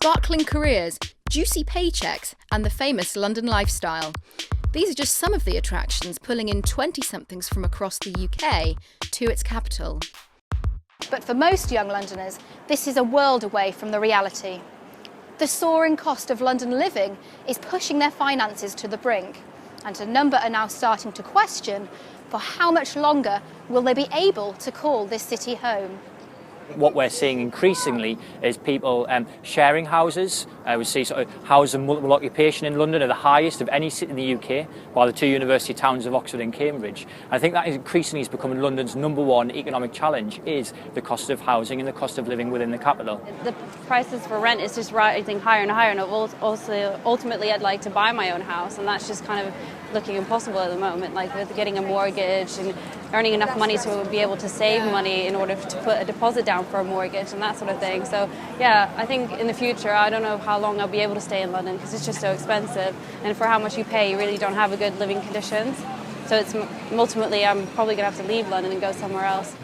sparkling careers, juicy paychecks, and the famous London lifestyle. These are just some of the attractions pulling in 20-somethings from across the UK to its capital. But for most young Londoners, this is a world away from the reality. The soaring cost of London living is pushing their finances to the brink, and a number are now starting to question for how much longer will they be able to call this city home. What we're seeing increasingly is people sharing houses. We see sort of houses of multiple occupation in London are the highest of any city in the UK, by the two university towns of Oxford and Cambridge. I think that increasingly is becoming London's #1 economic challenge, is the cost of housing and the cost of living within the capital. The prices for rent is just rising higher and higher, and also ultimately I'd like to buy my own house, and that's just kind of looking impossible at the moment, like with getting a mortgage and earning enough money to be able to save money in order to put a deposit down for a mortgage and that sort of thing. So yeah, I think in the future, I don't know how long I'll be able to stay in London because it's just so expensive, and for how much you pay, you really don't have a good living conditions. So it's ultimately, I'm probably going to have to leave London and go somewhere else.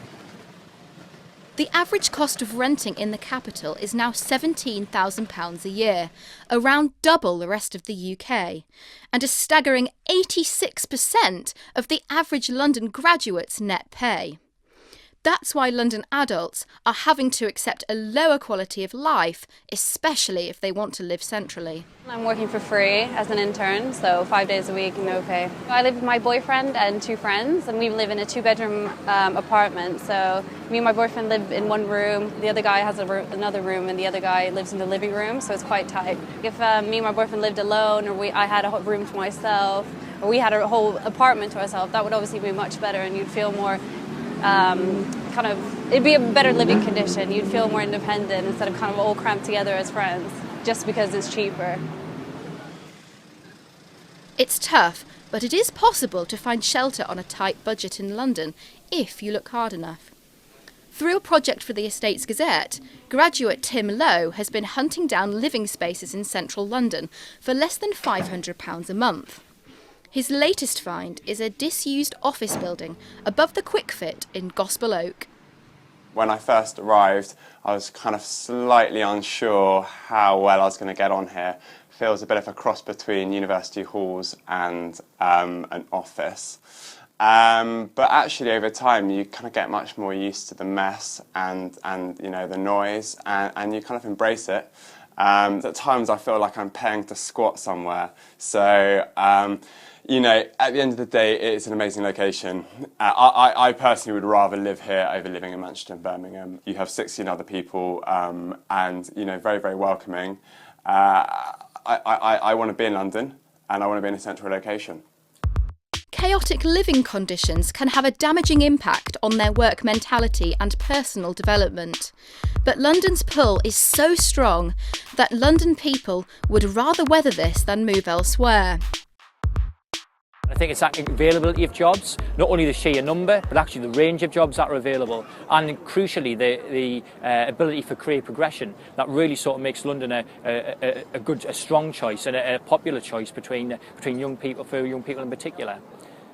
The average cost of renting in the capital is now £17,000 a year, around double the rest of the UK, and a staggering 86% of the average London graduate's net pay. That's why London adults are having to accept a lower quality of life, especially if they want to live centrally. I'm working for free as an intern, so 5 days a week, no pay. I live with my boyfriend and 2 friends, and we live in a 2-bedroom apartment. So me and my boyfriend live in one room, the other guy has another room, and the other guy lives in the living room, so it's quite tight. If me and my boyfriend lived alone, or I had a whole room to myself, or we had a whole apartment to ourselves, that would obviously be much better, and you'd feel more it'd be a better living condition. You'd feel more independent instead of kind of all cramped together as friends, just because it's cheaper. It's tough, but it is possible to find shelter on a tight budget in London if you look hard enough. Through a project for the Estates Gazette, graduate Tim Lowe has been hunting down living spaces in central London for less than £500 a month. His latest find is a disused office building above the Quick Fit in Gospel Oak. When I first arrived, I was kind of slightly unsure how well I was going to get on here. Feels a bit of a cross between university halls and an office. But actually over time you kind of get much more used to the mess and you know, the noise, and you kind of embrace it. At times I feel like I'm paying to squat somewhere. So you know, at the end of the day, it's an amazing location. I personally would rather live here over living in Manchester and Birmingham. You have 16 other people, and you know, very, very welcoming. I want to be in London, and I want to be in a central location. Chaotic living conditions can have a damaging impact on their work mentality and personal development. But London's pull is so strong that London people would rather weather this than move elsewhere. I think it's that availability of jobs, not only the sheer number, but actually the range of jobs that are available, and crucially the ability for career progression that really sort of makes London a strong choice and a popular choice between young people, for young people in particular.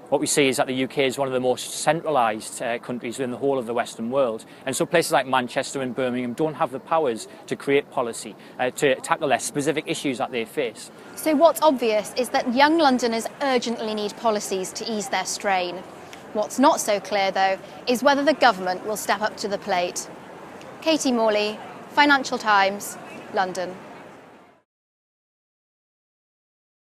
What we see is that the UK is one of the most centralised countries in the whole of the Western world, and so places like Manchester and Birmingham don't have the powers to create policy, to tackle their specific issues that they face. So what's obvious is that young Londoners urgently need policies to ease their strain. What's not so clear, though, is whether the government will step up to the plate. Katie Morley, Financial Times, London.